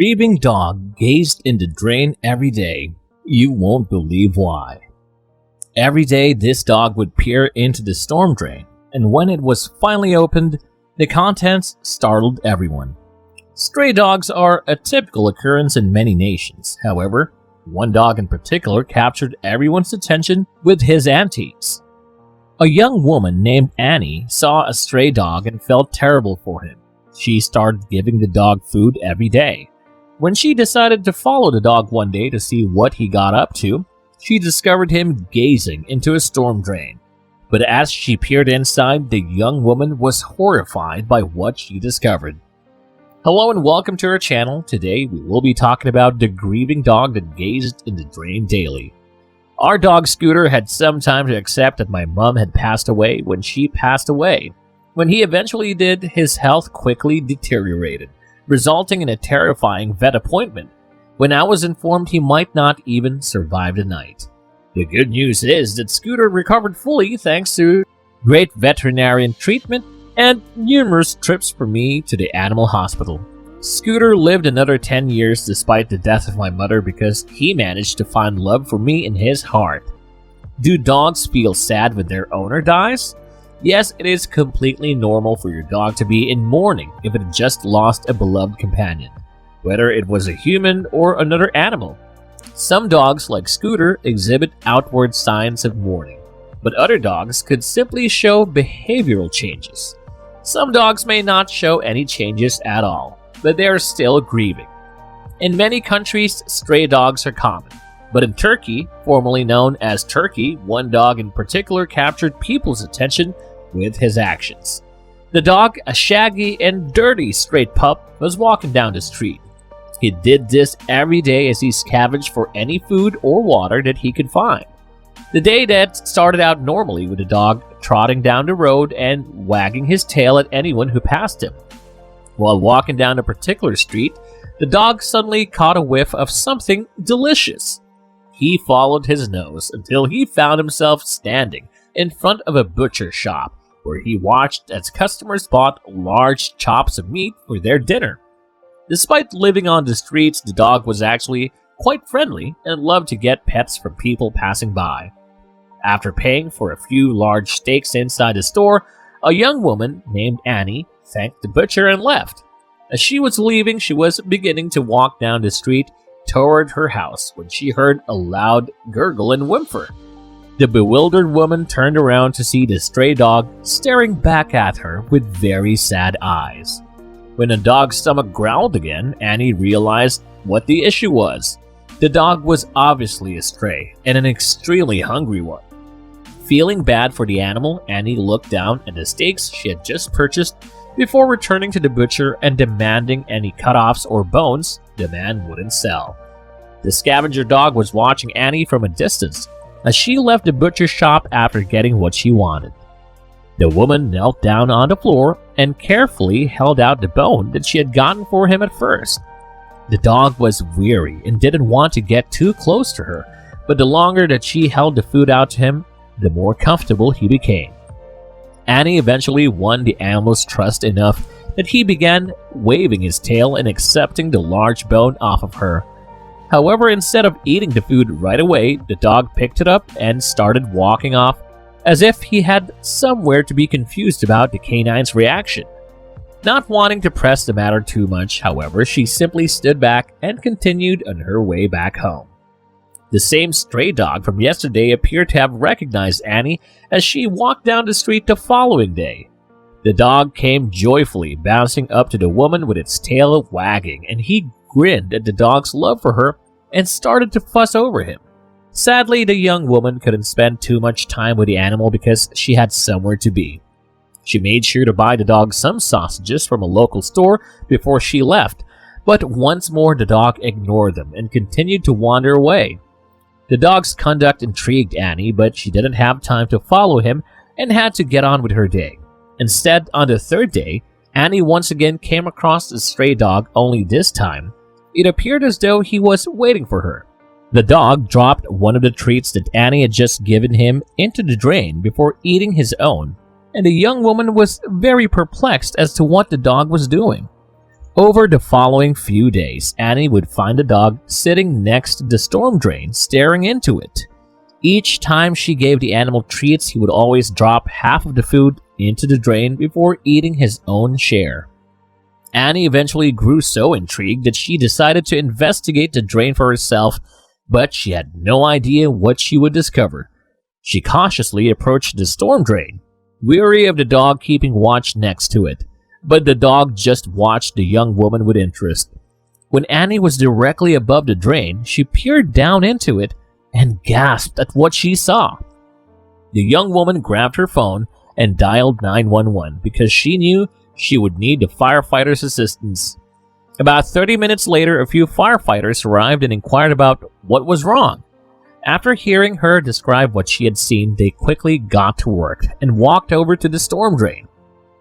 Grieving dog gazed in the drain every day. You won't believe why. Every day, this dog would peer into the storm drain, and when it was finally opened, the contents startled everyone. Stray dogs are a typical occurrence in many nations. However, one dog in particular captured everyone's attention with his antics. A young woman named Annie saw a stray dog and felt terrible for him. She started giving the dog food every day. When she decided to follow the dog one day to see what he got up to, she discovered him gazing into a storm drain. But as she peered inside, the young woman was horrified by what she discovered. Hello and welcome to our channel. Today we will be talking about the grieving dog that gazed in the drain daily. Our dog Scooter had some time to accept that my mom had passed away when she passed away. When he eventually did, his health quickly deteriorated, resulting in a terrifying vet appointment, when I was informed he might not even survive the night. The good news is that Scooter recovered fully thanks to great veterinarian treatment and numerous trips for me to the animal hospital. Scooter lived another 10 years despite the death of my mother because he managed to find love for me in his heart. Do dogs feel sad when their owner dies? Yes, it is completely normal for your dog to be in mourning if it just lost a beloved companion, whether it was a human or another animal. Some dogs, like Scooter, exhibit outward signs of mourning, but other dogs could simply show behavioral changes. Some dogs may not show any changes at all, but they are still grieving. In many countries, stray dogs are common, but in Turkey, formerly known as Turkey, one dog in particular captured people's attention with his actions. The dog, a shaggy and dirty straight pup, was walking down the street. He did this every day as he scavenged for any food or water that he could find. The day that started out normally with the dog trotting down the road and wagging his tail at anyone who passed him. While walking down a particular street, the dog suddenly caught a whiff of something delicious. He followed his nose until he found himself standing in front of a butcher shop, where he watched as customers bought large chops of meat for their dinner. Despite living on the streets, the dog was actually quite friendly and loved to get pets from people passing by. After paying for a few large steaks inside the store, a young woman named Annie thanked the butcher and left. As she was leaving, she was beginning to walk down the street toward her house when she heard a loud gurgle and whimper. The bewildered woman turned around to see the stray dog staring back at her with very sad eyes. When the dog's stomach growled again, Annie realized what the issue was. The dog was obviously a stray, and an extremely hungry one. Feeling bad for the animal, Annie looked down at the steaks she had just purchased before returning to the butcher and demanding any cutoffs or bones the man wouldn't sell. The scavenger dog was watching Annie from a distance as she left the butcher shop after getting what she wanted. The woman knelt down on the floor and carefully held out the bone that she had gotten for him at first. The dog was weary and didn't want to get too close to her, but the longer that she held the food out to him, the more comfortable he became. Annie eventually won the animal's trust enough that he began waving his tail and accepting the large bone off of her. However, instead of eating the food right away, the dog picked it up and started walking off as if he had somewhere to be confused about the canine's reaction. Not wanting to press the matter too much, however, she simply stood back and continued on her way back home. The same stray dog from yesterday appeared to have recognized Annie as she walked down the street the following day. The dog came joyfully, bouncing up to the woman with its tail wagging, and he grinned at the dog's love for her and started to fuss over him. Sadly, the young woman couldn't spend too much time with the animal because she had somewhere to be. She made sure to buy the dog some sausages from a local store before she left, but once more the dog ignored them and continued to wander away. The dog's conduct intrigued Annie, but she didn't have time to follow him and had to get on with her day. Instead, on the third day, Annie once again came across the stray dog, only this time it appeared as though he was waiting for her. The dog dropped one of the treats that Annie had just given him into the drain before eating his own, and the young woman was very perplexed as to what the dog was doing. Over the following few days, Annie would find the dog sitting next to the storm drain, staring into it. Each time she gave the animal treats, he would always drop half of the food into the drain before eating his own share. Annie eventually grew so intrigued that she decided to investigate the drain for herself, but she had no idea what she would discover. She cautiously approached the storm drain, weary of the dog keeping watch next to it. But the dog just watched the young woman with interest. When Annie was directly above the drain, she peered down into it and gasped at what she saw. The young woman grabbed her phone and dialed 911 because she knew she would need the firefighters' assistance. About 30 minutes later, a few firefighters arrived and inquired about what was wrong. After hearing her describe what she had seen, they quickly got to work and walked over to the storm drain.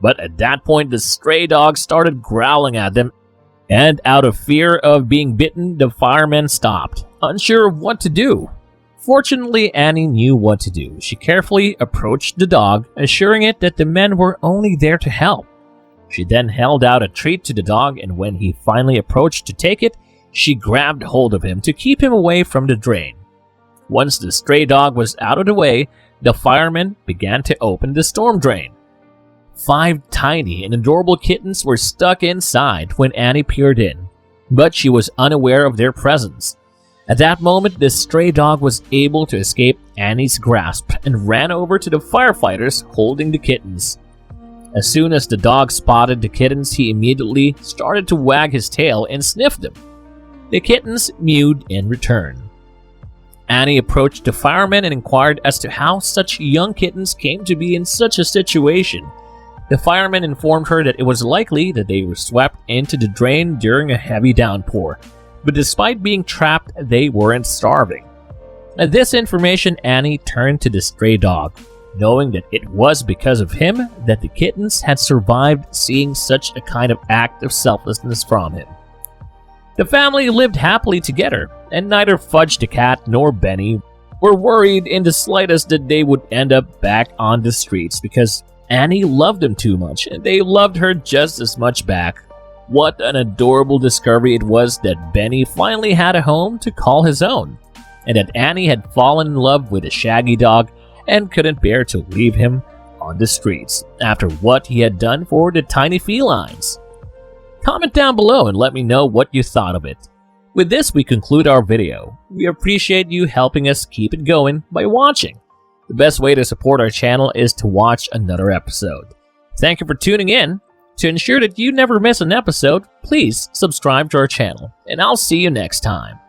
But at that point, the stray dog started growling at them, and out of fear of being bitten, the firemen stopped, unsure of what to do. Fortunately, Annie knew what to do. She carefully approached the dog, assuring it that the men were only there to help. She then held out a treat to the dog, and when he finally approached to take it, she grabbed hold of him to keep him away from the drain. Once the stray dog was out of the way, the firemen began to open the storm drain. 5 tiny and adorable kittens were stuck inside when Annie peered in, but she was unaware of their presence. At that moment, the stray dog was able to escape Annie's grasp and ran over to the firefighters holding the kittens. As soon as the dog spotted the kittens, he immediately started to wag his tail and sniff them. The kittens mewed in return. Annie approached the firemen and inquired as to how such young kittens came to be in such a situation. The firemen informed her that it was likely that they were swept into the drain during a heavy downpour, but despite being trapped, they weren't starving. At this information, Annie turned to the stray dog, knowing that it was because of him that the kittens had survived seeing such a kind of act of selflessness from him. The family lived happily together, and neither Fudge the cat nor Benny were worried in the slightest that they would end up back on the streets because Annie loved them too much, and they loved her just as much back. What an adorable discovery it was that Benny finally had a home to call his own, and that Annie had fallen in love with a shaggy dog and couldn't bear to leave him on the streets after what he had done for the tiny felines. Comment down below and let me know what you thought of it. With this, we conclude our video. We appreciate you helping us keep it going by watching. The best way to support our channel is to watch another episode. Thank you for tuning in. To ensure that you never miss an episode, please subscribe to our channel, and I'll see you next time.